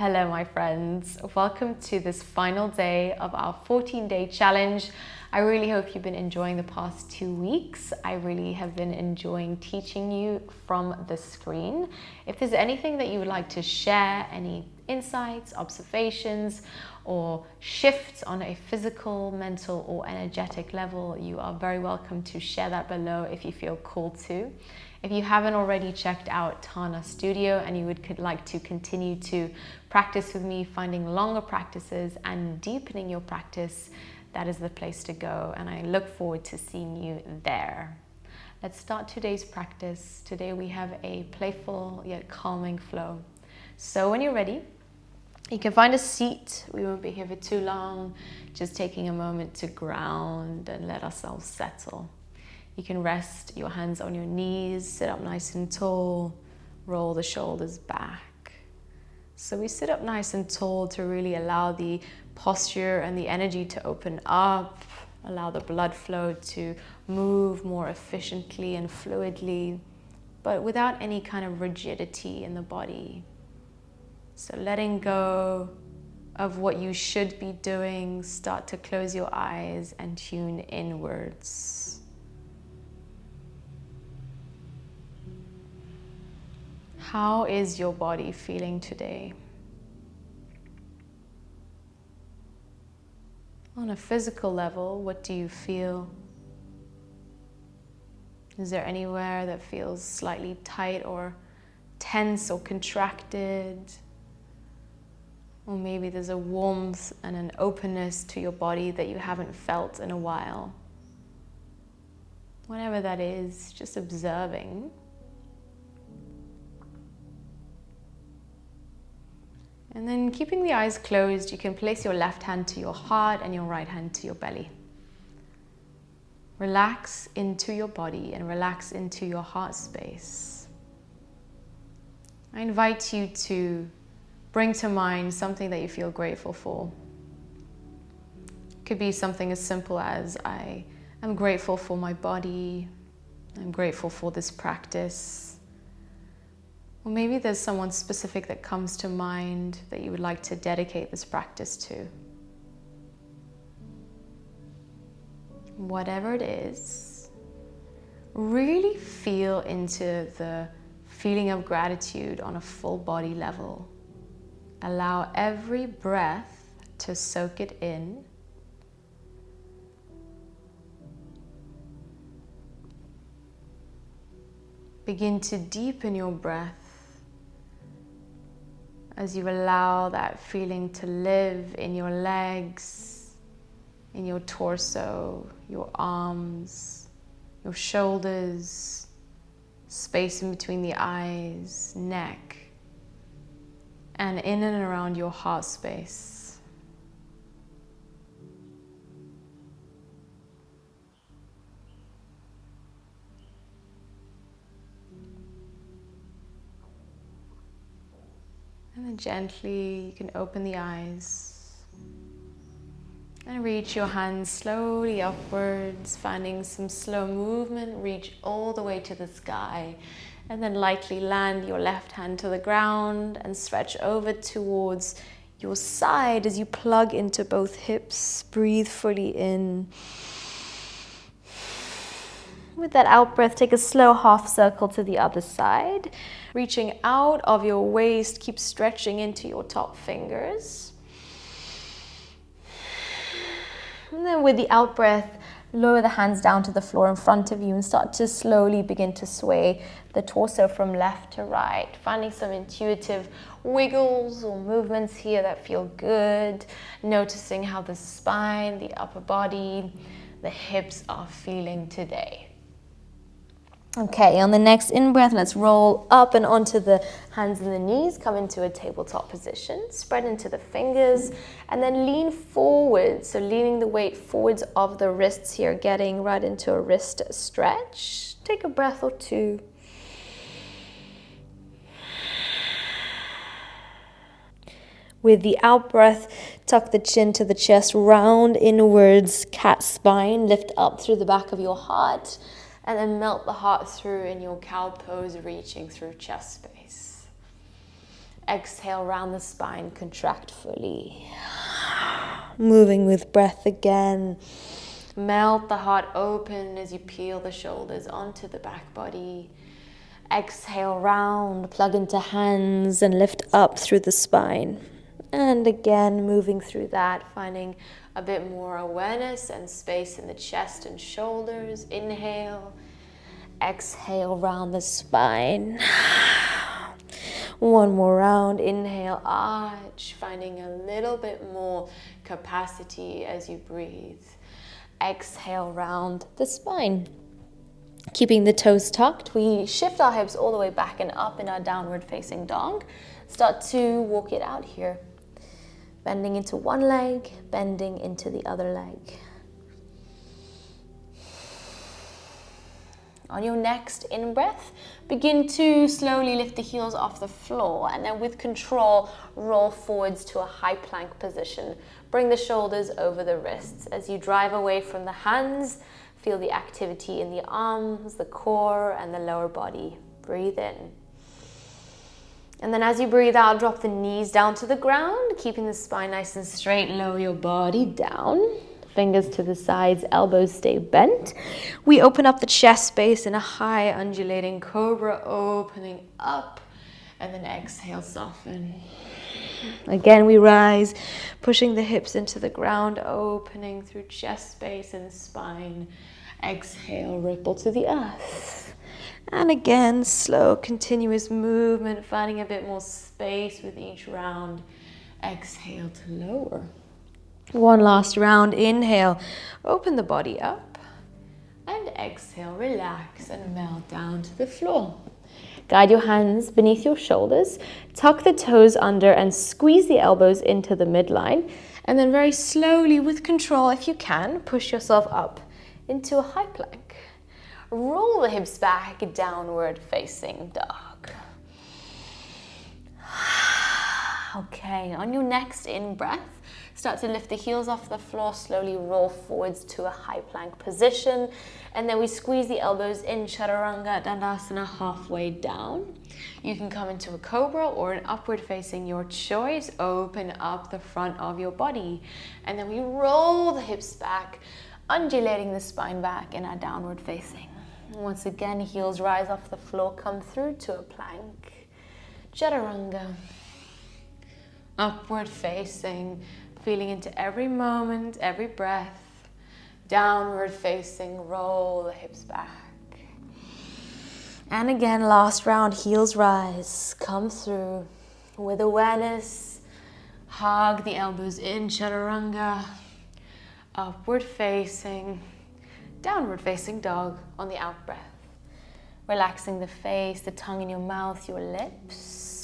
Hello my friends, welcome to this final day of our 14-day challenge. I really hope you've been enjoying the past 2 weeks. I really have been enjoying teaching you from the screen. If there's anything that you would like to share, any insights, observations, or shifts on a physical, mental, or energetic level, you are very welcome to share that below if you feel called to. If you haven't already checked out Tana Studio and you would like to continue to practice with me, finding longer practices and deepening your practice, that is the place to go, and I look forward to seeing you there. Let's start today's practice. Today we have a playful yet calming flow. So when you're ready, you can find a seat. We won't be here for too long, just taking a moment to ground and let ourselves settle. You can rest your hands on your knees, sit up nice and tall, roll the shoulders back. So we sit up nice and tall to really allow the posture and the energy to open up, allow the blood flow to move more efficiently and fluidly, but without any kind of rigidity in the body. So letting go of what you should be doing, start to close your eyes and tune inwards. How is your body feeling today? On a physical level, what do you feel? Is there anywhere that feels slightly tight or tense or contracted? Or maybe there's a warmth and an openness to your body that you haven't felt in a while. Whatever that is, just observing. And then keeping the eyes closed, you can place your left hand to your heart and your right hand to your belly. Relax into your body and relax into your heart space. I invite you to bring to mind something that you feel grateful for. It could be something as simple as I am grateful for my body, I'm grateful for this practice. Or maybe there's someone specific that comes to mind that you would like to dedicate this practice to. Whatever it is, really feel into the feeling of gratitude on a full body level. Allow every breath to soak it in. Begin to deepen your breath as you allow that feeling to live in your legs, in your torso, your arms, your shoulders, space in between the eyes, neck, and in and around your heart space. And then gently, you can open the eyes and reach your hands slowly upwards, finding some slow movement. Reach all the way to the sky and then lightly land your left hand to the ground and stretch over towards your side as you plug into both hips. Breathe fully in. With that out breath, take a slow half circle to the other side. Reaching out of your waist, keep stretching into your top fingers. And then with the out breath, lower the hands down to the floor in front of you and start to slowly begin to sway the torso from left to right, finding some intuitive wiggles or movements here that feel good, noticing how the spine, the upper body, the hips are feeling today. Okay, on the next in-breath, let's roll up and onto the hands and the knees. Come into a tabletop position, spread into the fingers, and then lean forward. So leaning the weight forwards of the wrists here, getting right into a wrist stretch. Take a breath or two. With the out breath, tuck the chin to the chest, round inwards, cat spine, lift up through the back of your heart. And then melt the heart through in your cow pose, reaching through chest space. Exhale, round the spine, contract fully. Moving with breath again. Melt the heart open as you peel the shoulders onto the back body. Exhale, round, plug into hands and lift up through the spine. And again, moving through that, finding a bit more awareness and space in the chest and shoulders. Inhale. Exhale, round the spine. One more round. Inhale, arch, finding a little bit more capacity as you breathe. Exhale, round the spine. Keeping the toes tucked, we shift our hips all the way back and up in our downward facing dog. Start to walk it out here. Bending into one leg, bending into the other leg. On your next in-breath, begin to slowly lift the heels off the floor, and then with control, roll forwards to a high plank position. Bring the shoulders over the wrists. As you drive away from the hands, feel the activity in the arms, the core, and the lower body. Breathe in. And then as you breathe out, drop the knees down to the ground, keeping the spine nice and straight. Lower your body down. Fingers to the sides, elbows stay bent. We open up the chest space in a high undulating cobra, opening up, and then exhale, soften. Again, we rise, pushing the hips into the ground, opening through chest space and spine. Exhale, ripple to the earth. And again, slow, continuous movement, finding a bit more space with each round. Exhale to lower. One last round. Inhale, open the body up, and exhale, relax and melt down to the floor. Guide your hands beneath your shoulders, tuck the toes under and squeeze the elbows into the midline, and then very slowly, with control, if you can, push yourself up into a high plank. Roll the hips back, downward facing dog. Okay, on your next in-breath, start to lift the heels off the floor, slowly roll forwards to a high plank position. And then we squeeze the elbows in, Chaturanga Dandasana, halfway down. You can come into a cobra or an upward facing, your choice. Open up the front of your body. And then we roll the hips back, undulating the spine back in our downward facing. Once again, heels rise off the floor, come through to a plank. Chaturanga. Upward facing, feeling into every moment, every breath. Downward facing, roll the hips back. And again, last round, heels rise, come through with awareness. Hug the elbows in, Chaturanga. Upward facing, downward facing dog on the out breath. Relaxing the face, the tongue in your mouth, your lips.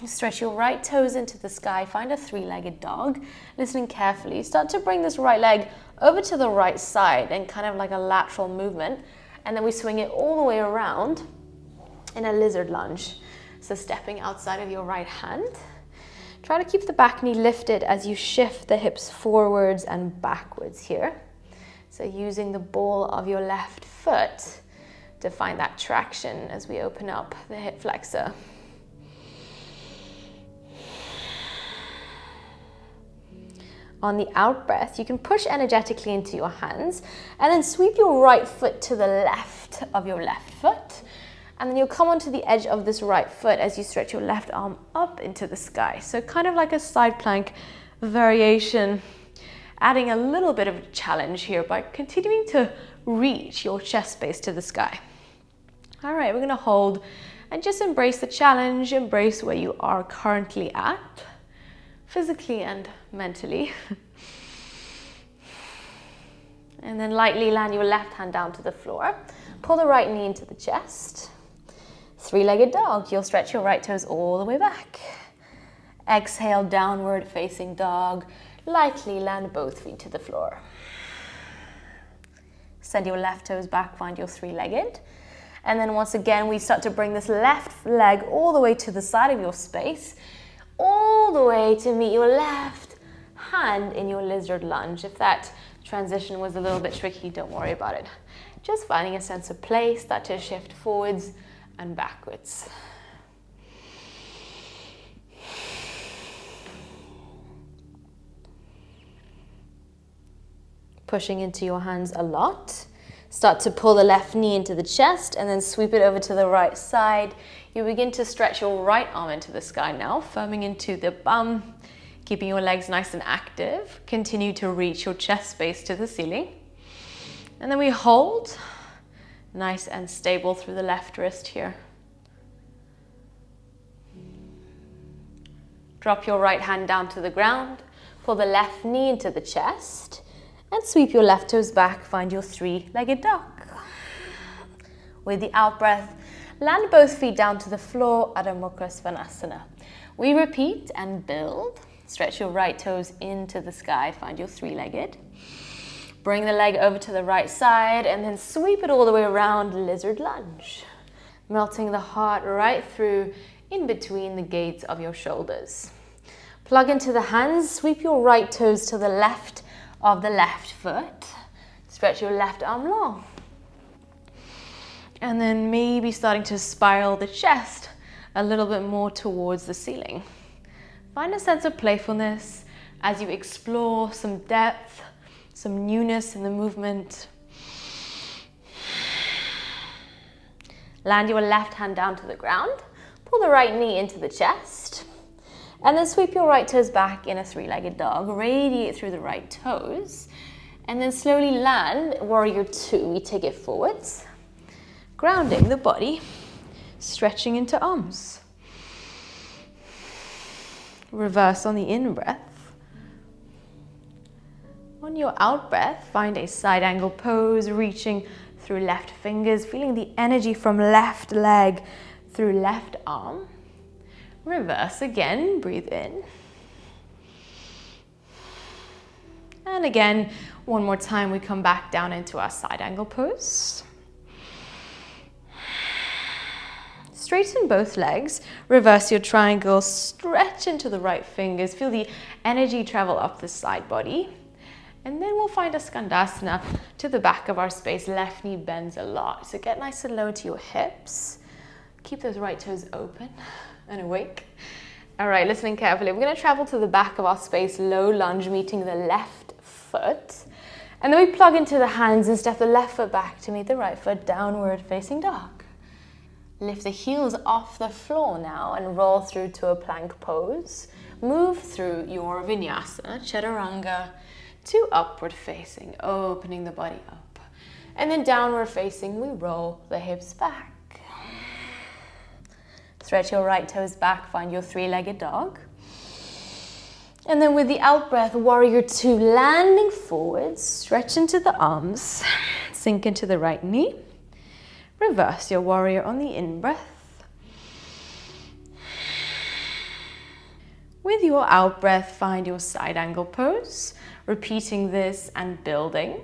Stretch your right toes into the sky, find a three-legged dog. Listening carefully, start to bring this right leg over to the right side and kind of like a lateral movement. And then we swing it all the way around in a lizard lunge. So stepping outside of your right hand. Try to keep the back knee lifted as you shift the hips forwards and backwards here. So using the ball of your left foot to find that traction as we open up the hip flexor. On the out breath, you can push energetically into your hands and then sweep your right foot to the left of your left foot. And then you'll come onto the edge of this right foot as you stretch your left arm up into the sky. So kind of like a side plank variation, adding a little bit of a challenge here by continuing to reach your chest space to the sky. All right, we're gonna hold and just embrace the challenge, embrace where you are currently at, physically and mentally. And then lightly land your left hand down to the floor. Pull the right knee into the chest. Three-legged dog. You'll stretch your right toes all the way back. Exhale, downward facing dog. Lightly land both feet to the floor. Send your left toes back, find your three-legged. And then once again, we start to bring this left leg all the way to the side of your space, all the way to meet your left hand in your lizard lunge. If that transition was a little bit tricky, don't worry about it. Just finding a sense of place, start to shift forwards and backwards. pushing into your hands a lot. Start to pull the left knee into the chest and then sweep it over to the right side. You begin to stretch your right arm into the sky now, firming into the bum, keeping your legs nice and active. Continue to reach your chest space to the ceiling. And then we hold, nice and stable through the left wrist here. Drop your right hand down to the ground, pull the left knee into the chest, and sweep your left toes back, find your three-legged dog. With the out breath, land both feet down to the floor, Adho Mukha Svanasana. We repeat and build. Stretch your right toes into the sky, find your three-legged. Bring the leg over to the right side and then sweep it all the way around, lizard lunge. Melting the heart right through in between the gates of your shoulders. Plug into the hands, sweep your right toes to the left of the left foot. Stretch your left arm long. And then maybe starting to spiral the chest a little bit more towards the ceiling. Find a sense of playfulness as you explore some depth, some newness in the movement. Land your left hand down to the ground. Pull the right knee into the chest. And then sweep your right toes back in a three-legged dog. Radiate through the right toes. And then slowly land warrior two. We take it forwards. Grounding the body. Stretching into arms. Reverse on the in-breath. On your out-breath, find a side angle pose, reaching through left fingers, feeling the energy from left leg through left arm. Reverse again, breathe in. And again, one more time, we come back down into our side angle pose. Straighten both legs, reverse your triangle, stretch into the right fingers, feel the energy travel up the side body. And then we'll find a skandasana to the back of our space. Left knee bends a lot, so get nice and low to your hips. Keep those right toes open and awake. All right, listening carefully. We're gonna travel to the back of our space, low lunge, meeting the left foot. And then we plug into the hands and step the left foot back to meet the right foot, downward facing dog. Lift the heels off the floor now and roll through to a plank pose. Move through your Vinyasa, Chaturanga, to upward facing, opening the body up. And then downward facing, we roll the hips back. Stretch your right toes back, find your three-legged dog. And then with the out breath, warrior two, landing forwards, stretch into the arms, sink into the right knee. Reverse your warrior on the in-breath. With your out breath, find your side angle pose, repeating this and building.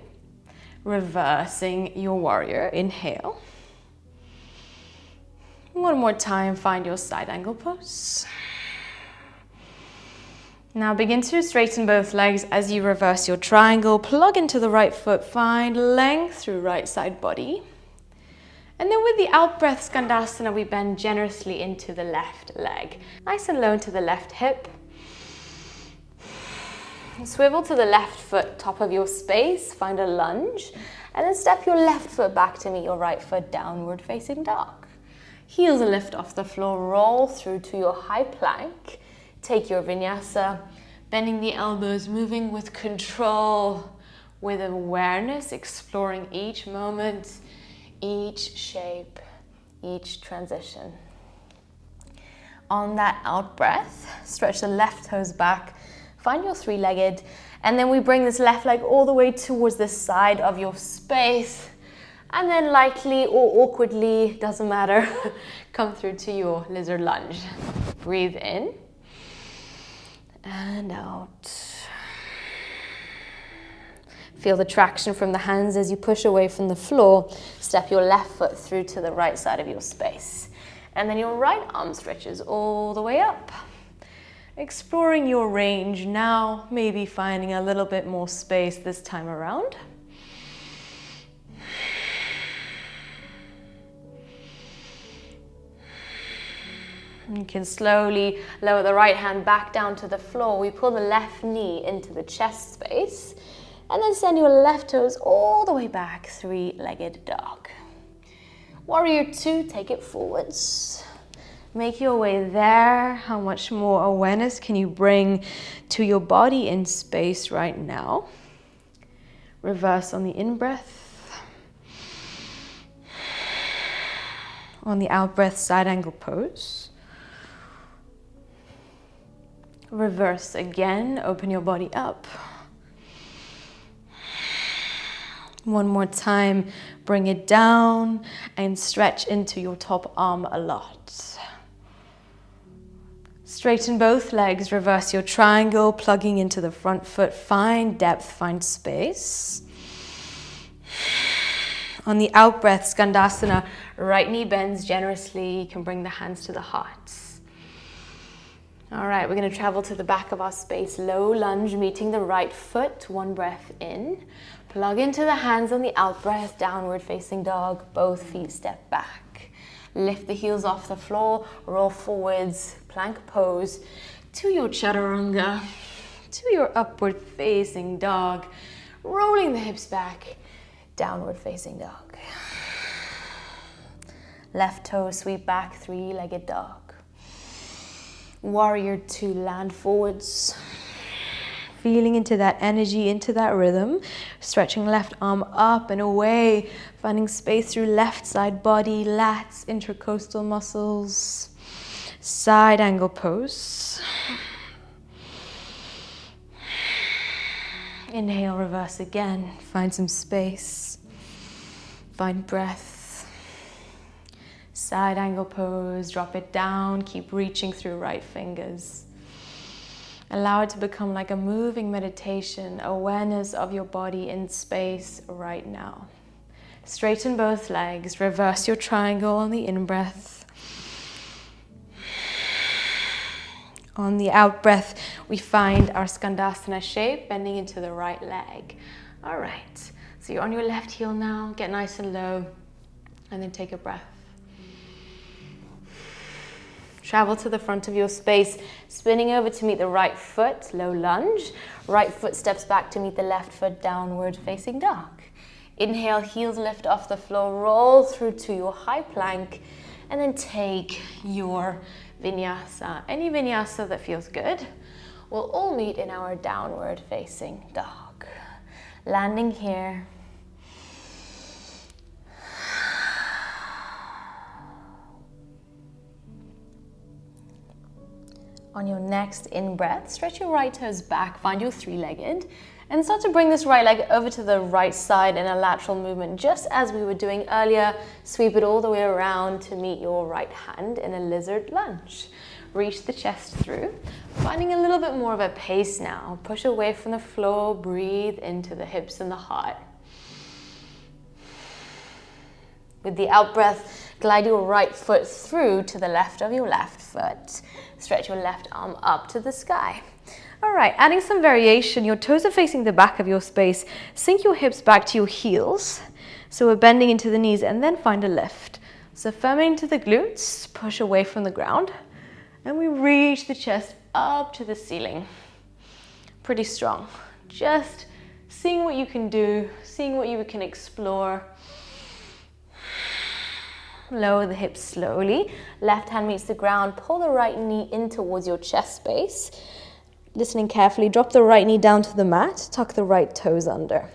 Reversing your warrior, inhale. One more time, find your side angle pose. Now begin to straighten both legs as you reverse your triangle. Plug into the right foot, find length through right side body. And then with the out breath, skandasana, we bend generously into the left leg. Nice and low into the left hip. Swivel to the left foot, top of your space, find a lunge. And then step your left foot back to meet your right foot, downward facing dog. Heels lift off the floor, roll through to your high plank. Take your Vinyasa, bending the elbows, moving with control, with awareness, exploring each moment, each shape, each transition. On that out breath, stretch the left toes back, find your three-legged, and then we bring this left leg all the way towards the side of your space. And then lightly or awkwardly, doesn't matter, come through to your lizard lunge. Breathe in and out. Feel the traction from the hands as you push away from the floor. Step your left foot through to the right side of your space. And then your right arm stretches all the way up. Exploring your range now, maybe finding a little bit more space this time around. You can slowly lower the right hand back down to the floor. We pull the left knee into the chest space. And then send your left toes all the way back, three-legged dog. Warrior two, take it forwards. Make your way there. How much more awareness can you bring to your body in space right now? Reverse on the in-breath. On the out-breath, side angle pose. Reverse again, open your body up. One more time, bring it down and stretch into your top arm a lot. Straighten both legs, reverse your triangle, plugging into the front foot. Find depth, find space. On the out breath, Skandasana, right knee bends generously. You can bring the hands to the heart. All right, we're going to travel to the back of our space. Low lunge, meeting the right foot. One breath in. Plug into the hands on the out breath, downward facing dog. Both feet step back. Lift the heels off the floor, roll forwards, plank pose to your chaturanga, to your upward facing dog. Rolling the hips back, downward facing dog. Left toe sweep back, three-legged dog. Warrior two, land forwards. Feeling into that energy, into that rhythm. Stretching left arm up and away. Finding space through left side body, lats, intercostal muscles. Side angle pose. Inhale, reverse again. Find some space. Find breath. Side angle pose, drop it down, keep reaching through right fingers. Allow it to become like a moving meditation, awareness of your body in space right now. Straighten both legs, reverse your triangle on the in-breath. On the out-breath, we find our Skandasana shape, bending into the right leg. All right, so you're on your left heel now, get nice and low, and then take a breath. Travel to the front of your space, spinning over to meet the right foot, low lunge. Right foot steps back to meet the left foot, downward facing dog. Inhale, heels lift off the floor, roll through to your high plank, and then take your Vinyasa. Any Vinyasa that feels good. We'll all meet in our downward facing dog. Landing here. On your next in-breath, stretch your right toes back, find your three-legged, and start to bring this right leg over to the right side in a lateral movement, just as we were doing earlier. Sweep it all the way around to meet your right hand in a lizard lunge. Reach the chest through, finding a little bit more of a pace now. Push away from the floor, breathe into the hips and the heart. With the out breath, glide your right foot through to the left of your left foot. Stretch your left arm up to the sky. All right, adding some variation. Your toes are facing the back of your space. Sink your hips back to your heels. So we're bending into the knees and then find a lift. So firming into the glutes, push away from the ground. And we reach the chest up to the ceiling. Pretty strong. Just seeing what you can do, seeing what you can explore. Lower the hips slowly. Left hand meets the ground. Pull the right knee in towards your chest space. Listening carefully, drop the right knee down to the mat. Tuck the right toes under.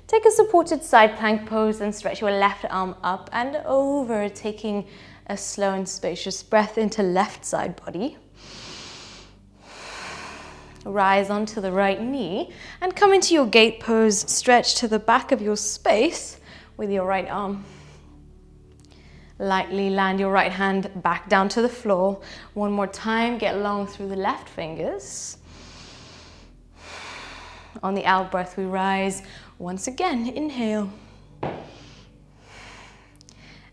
Take a supported side plank pose and stretch your left arm up and over, taking a slow and spacious breath into left side body. Rise onto the right knee and come into your gate pose. Stretch to the back of your space with your right arm. Lightly land your right hand back down to the floor. One more time, get long through the left fingers. On the out breath, we rise. Once again, inhale.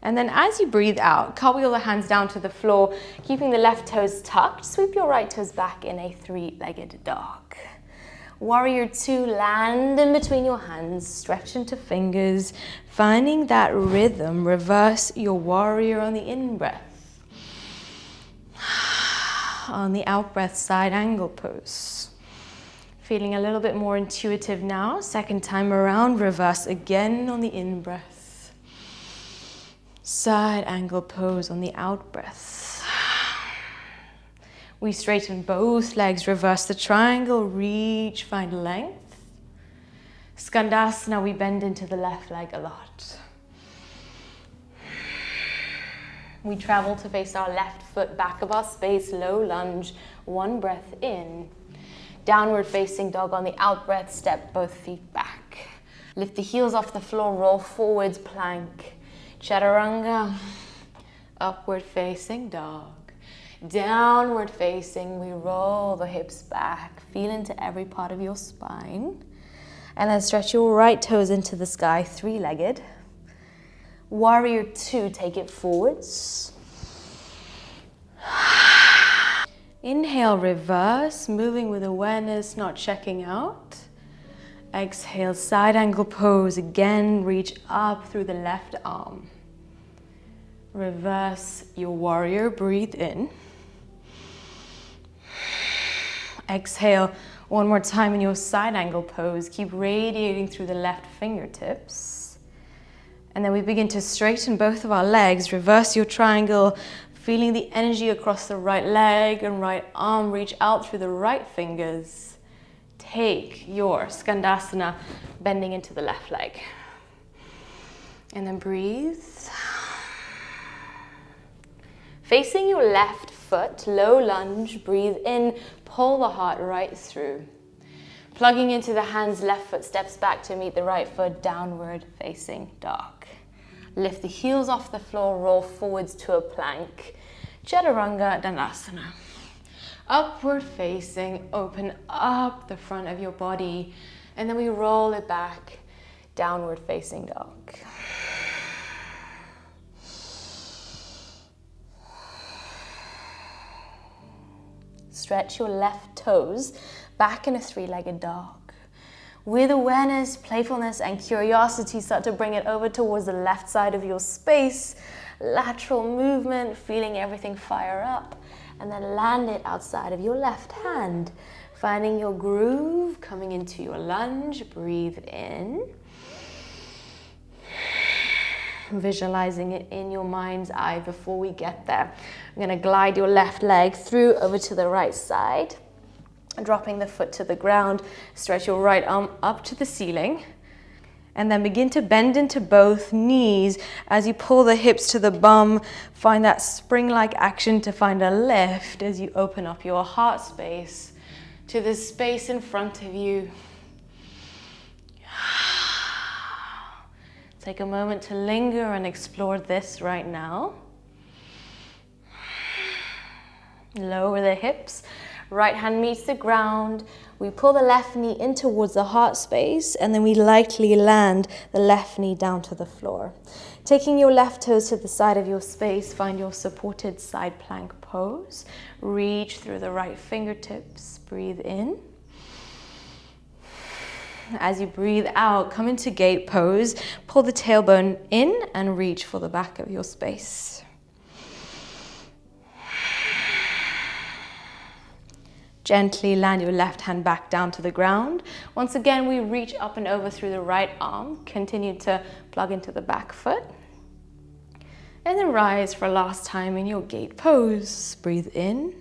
And then as you breathe out, cartwheel the hands down to the floor, keeping the left toes tucked. Sweep your right toes back in a three-legged dog. Warrior two, land in between your hands, stretch into fingers, finding that rhythm. Reverse your warrior on the in-breath. On the out-breath, side angle pose. Feeling a little bit more intuitive now. Second time around, reverse again on the in-breath. Side angle pose on the out-breath. We straighten both legs, reverse the triangle, reach, find length. Skandasana, we bend into the left leg a lot. We travel to face our left foot back of our space, low lunge, one breath in. Downward facing dog on the out breath, step both feet back. Lift the heels off the floor, roll forwards, plank. Chaturanga, upward facing dog. Downward facing, we roll the hips back. Feel into every part of your spine. And then stretch your right toes into the sky, three-legged. Warrior two, take it forwards. Inhale, reverse, moving with awareness, not checking out. Exhale, side angle pose. Again, reach up through the left arm. Reverse your warrior, breathe in. Exhale, one more time in your side angle pose. Keep radiating through the left fingertips. And then we begin to straighten both of our legs. Reverse your triangle, feeling the energy across the right leg and right arm. Reach out through the right fingers. Take your Skandasana, bending into the left leg. And then breathe. Facing your left foot, low lunge, breathe in, pull the heart right through. Plugging into the hands, left foot steps back to meet the right foot, downward facing dog. Lift the heels off the floor, roll forwards to a plank. Chaturanga Dandasana. Upward facing, open up the front of your body, and then we roll it back, downward facing dog. Stretch your left toes back in a three-legged dog. With awareness, playfulness, and curiosity, start to bring it over towards the left side of your space. Lateral movement, feeling everything fire up. And then land it outside of your left hand. Finding your groove, coming into your lunge. Breathe in. Visualizing it in your mind's eye before we get there. I'm going to glide your left leg through over to the right side. Dropping the foot to the ground, stretch your right arm up to the ceiling, and then begin to bend into both knees as you pull the hips to the bum. Find that spring-like action to find a lift as you open up your heart space to the space in front of you. Take a moment to linger and explore this right now. Lower the hips. Right hand meets the ground. We pull the left knee in towards the heart space, and then we lightly land the left knee down to the floor. Taking your left toes to the side of your space, find your supported side plank pose. Reach through the right fingertips. Breathe in. As you breathe out, come into gate pose. Pull the tailbone in and reach for the back of your space. Gently land your left hand back down to the ground. Once again, we reach up and over through the right arm. Continue to plug into the back foot. And then rise for a last time in your gate pose. Breathe in.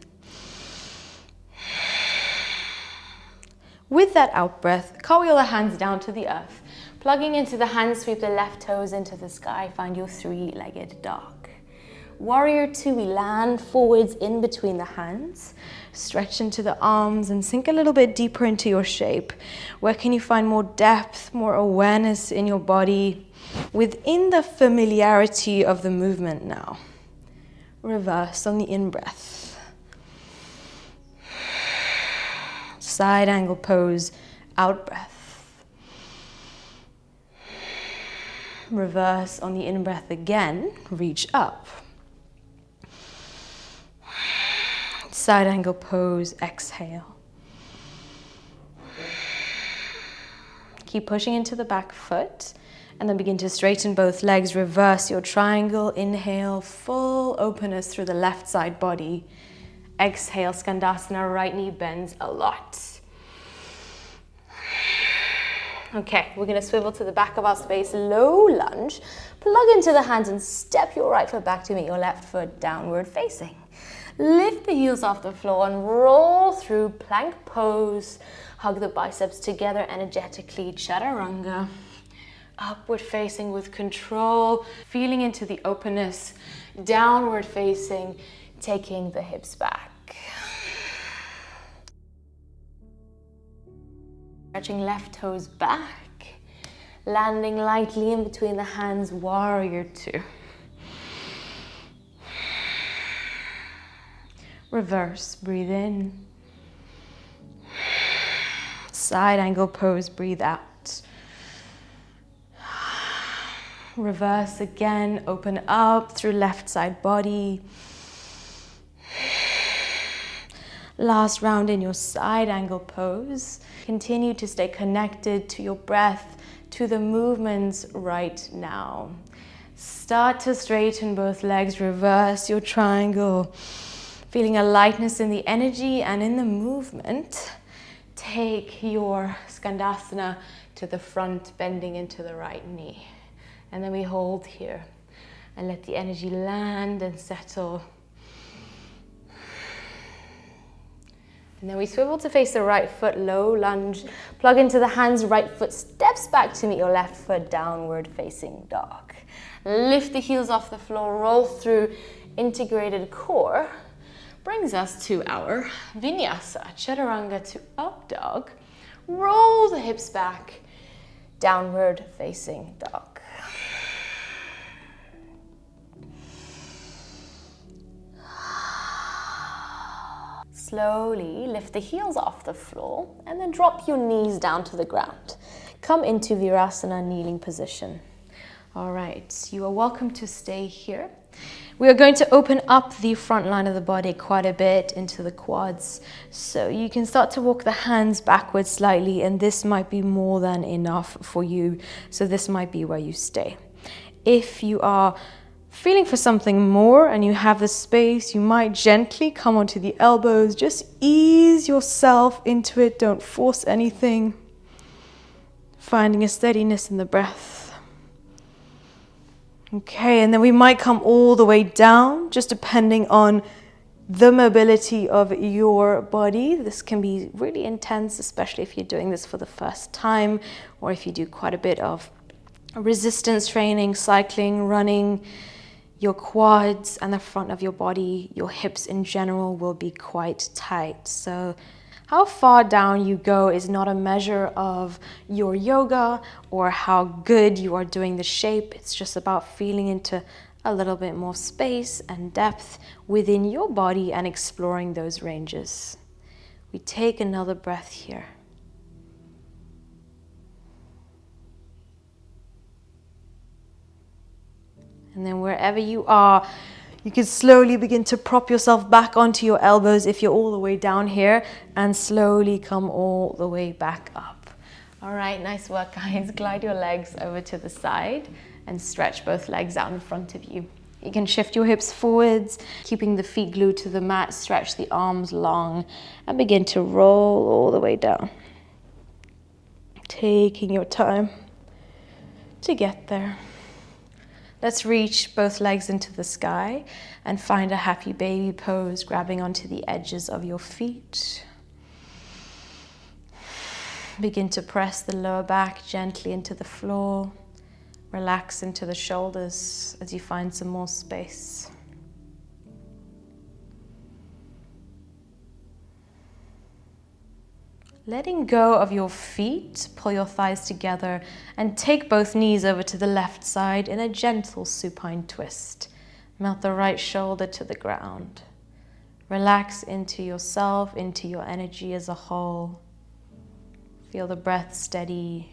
With that out breath, cartwheel the hands down to the earth. Plugging into the hands, sweep the left toes into the sky. Find your three-legged dog. Warrior two, we land forwards in between the hands. Stretch into the arms and sink a little bit deeper into your shape. Where can you find more depth, more awareness in your body within the familiarity of the movement now? Reverse on the in-breath. Side angle pose, out breath. Reverse on the in-breath again, reach up. Side angle pose, exhale. Keep pushing into the back foot and then begin to straighten both legs. Reverse your triangle. Inhale, full openness through the left side body. Exhale, Skandasana, right knee bends a lot. Okay, we're gonna swivel to the back of our space, low lunge, plug into the hands and step your right foot back to meet your left foot, downward facing. Lift the heels off the floor and roll through plank pose. Hug the biceps together energetically, chaturanga. Upward facing with control, feeling into the openness, downward facing, taking the hips back. Stretching left toes back, landing lightly in between the hands, warrior two. Reverse, breathe in. Side angle pose, breathe out. Reverse again, open up through left side body. Last round in your side angle pose. Continue to stay connected to your breath, to the movements right now. Start to straighten both legs, reverse your triangle. Feeling a lightness in the energy and in the movement. Take your skandasana to the front, bending into the right knee. And then we hold here and let the energy land and settle. And then we swivel to face the right foot, low lunge. Plug into the hands, right foot steps back to meet your left foot, downward facing dog. Lift the heels off the floor, roll through integrated core. Brings us to our Vinyasa, chaturanga to up dog. Roll the hips back, downward facing dog. Slowly lift the heels off the floor and then drop your knees down to the ground. Come into Virasana, kneeling position. All right, you are welcome to stay here. We are going to open up the front line of the body quite a bit into the quads. So you can start to walk the hands backwards slightly, and this might be more than enough for you. So this might be where you stay. If you are feeling for something more and you have the space, you might gently come onto the elbows. Just ease yourself into it. Don't force anything. Finding a steadiness in the breath. Okay, and then we might come all the way down, just depending on the mobility of your body. This can be really intense, especially if you're doing this for the first time, or if you do quite a bit of resistance training, cycling, running. Your quads and the front of your body, your hips in general, will be quite tight. So how far down you go is not a measure of your yoga or how good you are doing the shape. It's just about feeling into a little bit more space and depth within your body and exploring those ranges. We take another breath here. And then wherever you are, you can slowly begin to prop yourself back onto your elbows if you're all the way down here, and slowly come all the way back up. All right, nice work, guys. Glide your legs over to the side and stretch both legs out in front of you. You can shift your hips forwards, keeping the feet glued to the mat, stretch the arms long, and begin to roll all the way down. Taking your time to get there. Let's reach both legs into the sky and find a happy baby pose, grabbing onto the edges of your feet. Begin to press the lower back gently into the floor. Relax into the shoulders as you find some more space. Letting go of your feet, pull your thighs together and take both knees over to the left side in a gentle supine twist. Melt the right shoulder to the ground. Relax into yourself, into your energy as a whole. Feel the breath steady.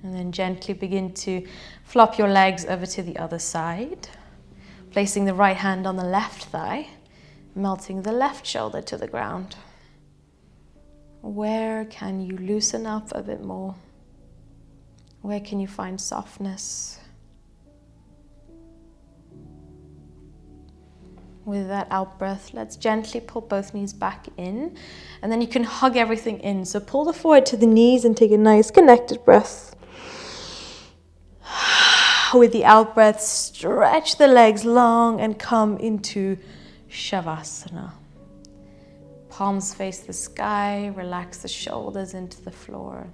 And then gently begin to flop your legs over to the other side. Placing the right hand on the left thigh, melting the left shoulder to the ground. Where can you loosen up a bit more? Where can you find softness? With that out breath, let's gently pull both knees back in, and then you can hug everything in. So pull the forehead to the knees and take a nice connected breath. With the out breath, stretch the legs long and come into Shavasana. Palms face the sky, relax the shoulders into the floor.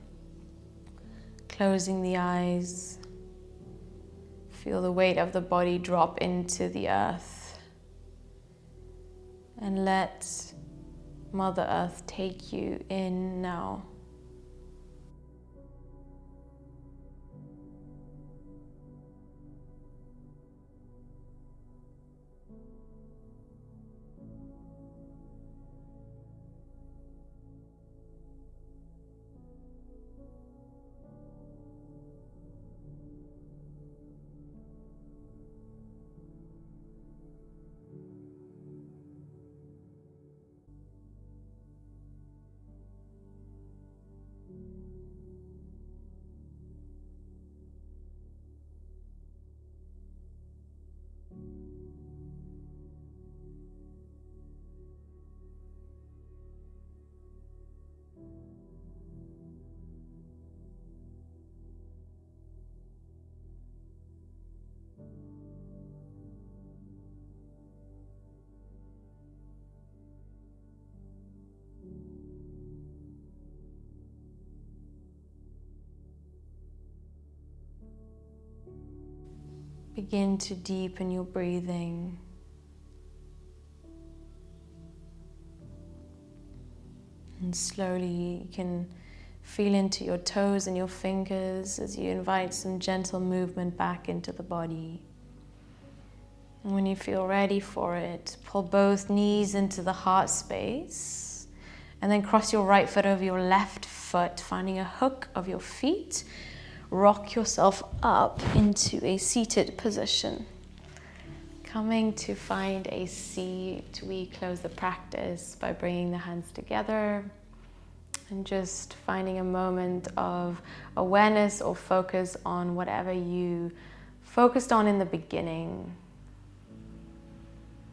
Closing the eyes, feel the weight of the body drop into the earth. And let Mother Earth take you in now. Begin to deepen your breathing. And slowly you can feel into your toes and your fingers as you invite some gentle movement back into the body. And when you feel ready for it, pull both knees into the heart space and then cross your right foot over your left foot, finding a hook of your feet. Rock yourself up into a seated position. Coming to find a seat, we close the practice by bringing the hands together and just finding a moment of awareness or focus on whatever you focused on in the beginning.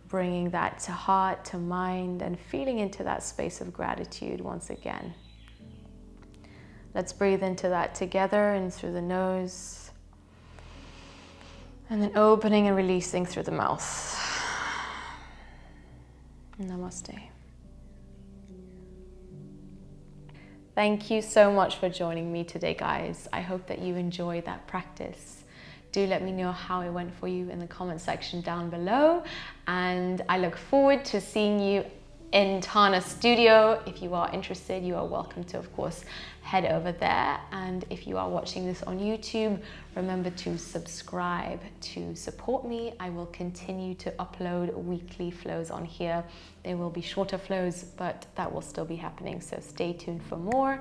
Bringing that to heart, to mind, and feeling into that space of gratitude once again. Let's breathe into that together and through the nose. And then opening and releasing through the mouth. Namaste. Thank you so much for joining me today, guys. I hope that you enjoyed that practice. Do let me know how it went for you in the comment section down below. And I look forward to seeing you in Tana Studio. If you are interested, you are welcome to, of course, head over there. And if you are watching this on YouTube, remember to subscribe to support me. I will continue to upload weekly flows on here. There will be shorter flows, but that will still be happening. So stay tuned for more.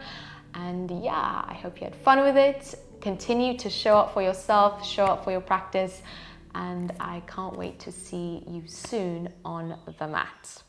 And yeah, I hope you had fun with it. Continue to show up for yourself, show up for your practice. And I can't wait to see you soon on the mat.